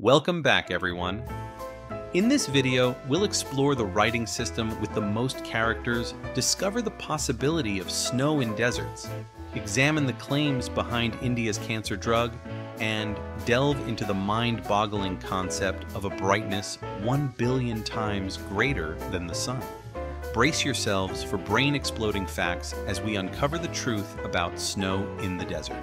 Welcome back, everyone. In this video, we'll explore the writing system with the most characters, discover the possibility of snow in deserts, examine the claims behind India's cancer drug, and delve into the mind-boggling concept of a brightness 1 billion times greater than the sun. Brace yourselves for brain-exploding facts as we uncover the truth about snow in the desert.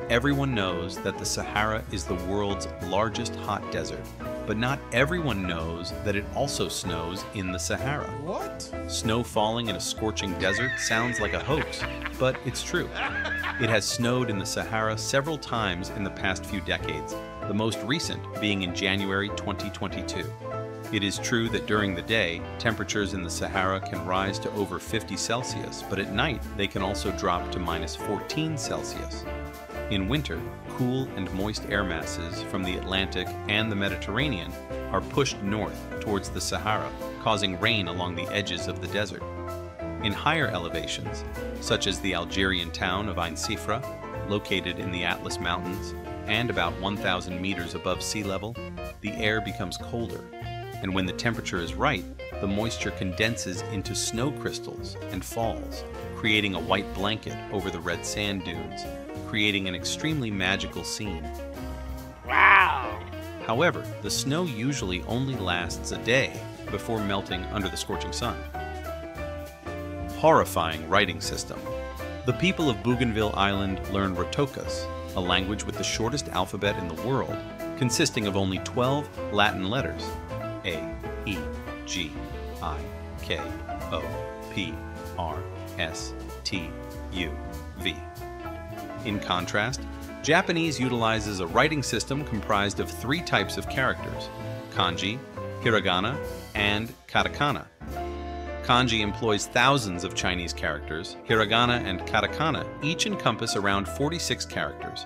Everyone knows that the Sahara is the world's largest hot desert, but not everyone knows that it also snows in the Sahara. What? Snow falling in a scorching desert sounds like a hoax, but it's true. It has snowed in the Sahara several times in the past few decades, the most recent being in January 2022. It is true that during the day, temperatures in the Sahara can rise to over 50 Celsius, but at night they can also drop to -14 Celsius. In winter, cool and moist air masses from the Atlantic and the Mediterranean are pushed north towards the Sahara, causing rain along the edges of the desert. In higher elevations, such as the Algerian town of Ain Sifra, located in the Atlas Mountains and about 1,000 meters above sea level, the air becomes colder, and when the temperature is right, the moisture condenses into snow crystals and falls, creating a white blanket over the red sand dunes, creating an extremely magical scene. Wow! However, the snow usually only lasts a day before melting under the scorching sun. Horrifying writing system. The people of Bougainville Island learn Rotokas, a language with the shortest alphabet in the world, consisting of only 12 Latin letters: A, E, G, I, K, O, P, R, S, T, U, V. In contrast, Japanese utilizes a writing system comprised of 3 types of characters: kanji, hiragana, and katakana. Kanji employs thousands of Chinese characters. Hiragana and katakana each encompass around 46 characters.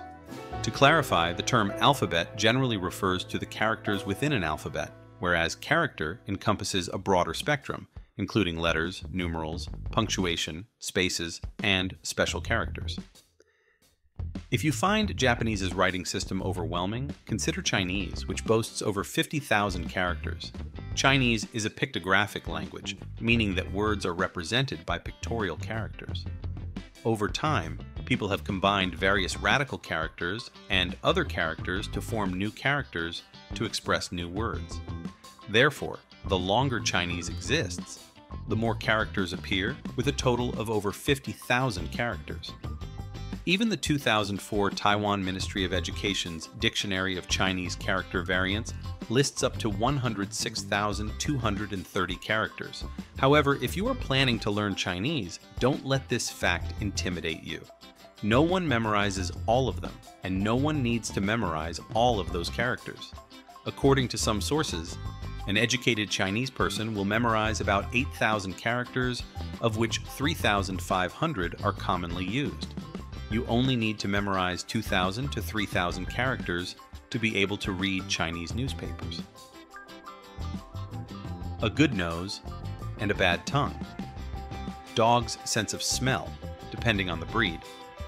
To clarify, the term alphabet generally refers to the characters within an alphabet, whereas character encompasses a broader spectrum, including letters, numerals, punctuation, spaces, and special characters. If you find Japanese's writing system overwhelming, consider Chinese, which boasts over 50,000 characters. Chinese is a pictographic language, meaning that words are represented by pictorial characters. Over time, people have combined various radical characters and other characters to form new characters to express new words. Therefore, the longer Chinese exists, the more characters appear, with a total of over 50,000 characters. Even the 2004 Taiwan Ministry of Education's Dictionary of Chinese Character Variants lists up to 106,230 characters. However, if you are planning to learn Chinese, don't let this fact intimidate you. No one memorizes all of them, and no one needs to memorize all of those characters. According to some sources, an educated Chinese person will memorize about 8,000 characters, of which 3,500 are commonly used. You only need to memorize 2,000 to 3,000 characters to be able to read Chinese newspapers. A good nose and a bad tongue. Dogs' sense of smell, depending on the breed,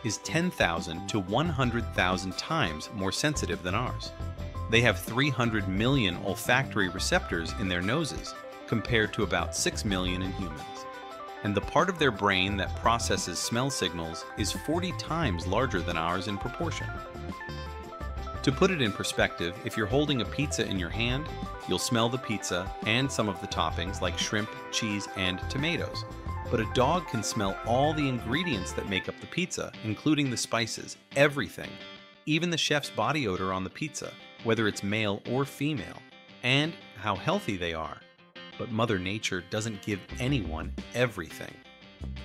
is 10,000 to 100,000 times more sensitive than ours. They have 300 million olfactory receptors in their noses, compared to about 6 million in humans. And the part of their brain that processes smell signals is 40 times larger than ours in proportion. To put it in perspective, if you're holding a pizza in your hand, you'll smell the pizza and some of the toppings like shrimp, cheese, and tomatoes. But a dog can smell all the ingredients that make up the pizza, including the spices, everything, even the chef's body odor on the pizza, whether it's male or female, and how healthy they are. But Mother Nature doesn't give anyone everything.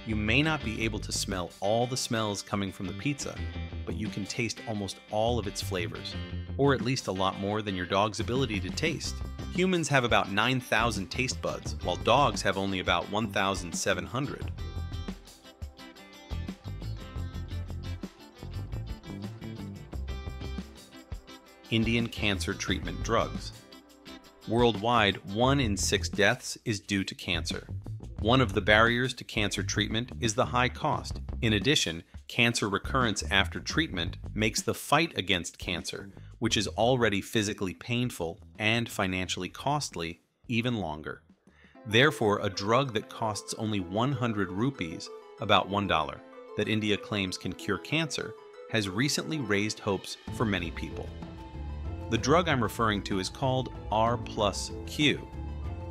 You may not be able to smell all the smells coming from the pizza, but you can taste almost all of its flavors, or at least a lot more than your dog's ability to taste. Humans have about 9,000 taste buds, while dogs have only about 1,700. Indian cancer treatment drugs. Worldwide, 1 in 6 deaths is due to cancer. One of the barriers to cancer treatment is the high cost. In addition, cancer recurrence after treatment makes the fight against cancer, which is already physically painful and financially costly, even longer. Therefore, a drug that costs only 100 rupees, about $1, that India claims can cure cancer, has recently raised hopes for many people. The drug I'm referring to is called R plus Q,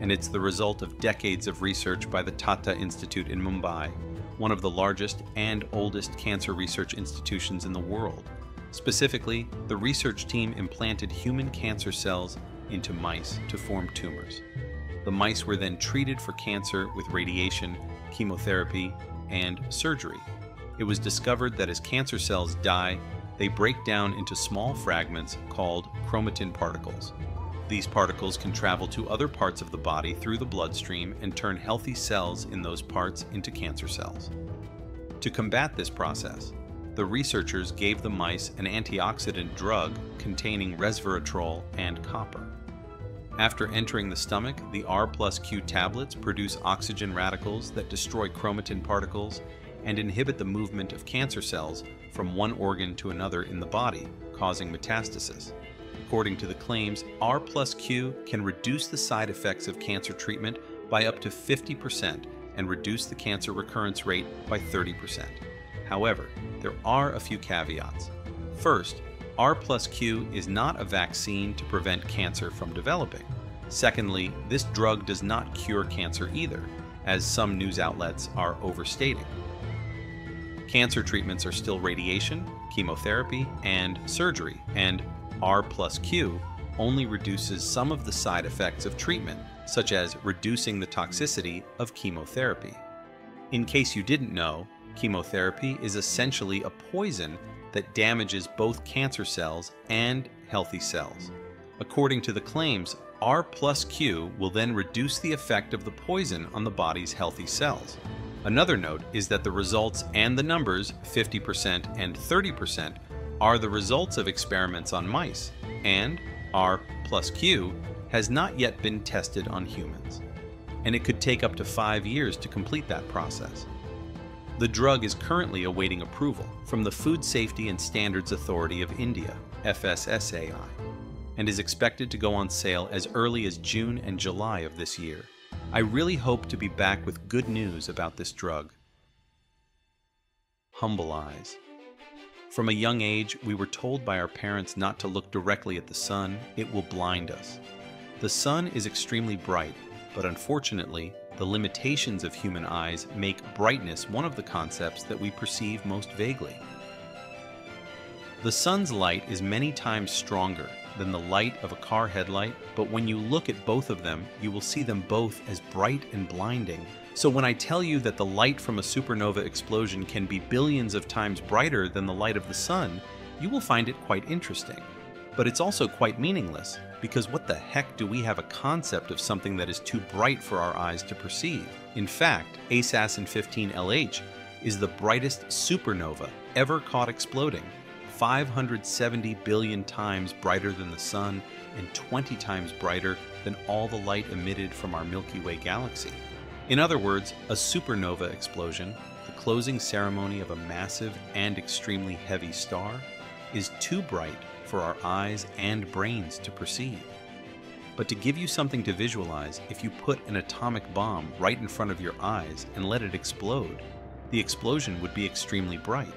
and it's the result of decades of research by the Tata Institute in Mumbai, one of the largest and oldest cancer research institutions in the world. Specifically, the research team implanted human cancer cells into mice to form tumors. The mice were then treated for cancer with radiation, chemotherapy, and surgery. It was discovered that as cancer cells die, they break down into small fragments called chromatin particles. These particles can travel to other parts of the body through the bloodstream and turn healthy cells in those parts into cancer cells. To combat this process, the researchers gave the mice an antioxidant drug containing resveratrol and copper. After entering the stomach, the R plus Q tablets produce oxygen radicals that destroy chromatin particles and inhibit the movement of cancer cells from one organ to another in the body, causing metastasis. According to the claims, R plus Q can reduce the side effects of cancer treatment by up to 50% and reduce the cancer recurrence rate by 30%. However, there are a few caveats. First, R plus Q is not a vaccine to prevent cancer from developing. Secondly, this drug does not cure cancer either, as some news outlets are overstating. Cancer treatments are still radiation, chemotherapy, and surgery, and R plus Q only reduces some of the side effects of treatment, such as reducing the toxicity of chemotherapy. In case you didn't know, chemotherapy is essentially a poison that damages both cancer cells and healthy cells. According to the claims, R plus Q will then reduce the effect of the poison on the body's healthy cells. Another note is that the results and the numbers, 50% and 30%, are the results of experiments on mice, and R plus Q has not yet been tested on humans, and it could take up to 5 years to complete that process. The drug is currently awaiting approval from the Food Safety and Standards Authority of India, FSSAI, and is expected to go on sale as early as June and July of this year. I really hope to be back with good news about this drug. Humble eyes. From a young age, we were told by our parents not to look directly at the sun, it will blind us. The sun is extremely bright, but unfortunately, the limitations of human eyes make brightness one of the concepts that we perceive most vaguely. The sun's light is many times stronger than the light of a car headlight, but when you look at both of them, you will see them both as bright and blinding. So when I tell you that the light from a supernova explosion can be billions of times brighter than the light of the sun, you will find it quite interesting. But it's also quite meaningless, because what the heck do we have a concept of something that is too bright for our eyes to perceive? In fact, Assassin 15 LH is the brightest supernova ever caught exploding, 570 billion times brighter than the sun and 20 times brighter than all the light emitted from our Milky Way galaxy. In other words, a supernova explosion, the closing ceremony of a massive and extremely heavy star, is too bright for our eyes and brains to perceive. But to give you something to visualize, if you put an atomic bomb right in front of your eyes and let it explode, the explosion would be extremely bright.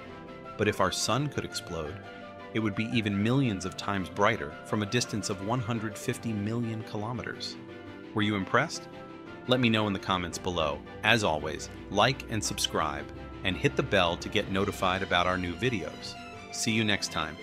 But if our sun could explode, it would be even millions of times brighter from a distance of 150 million kilometers. Were you impressed? Let me know in the comments below. As always, like and subscribe, and hit the bell to get notified about our new videos. See you next time.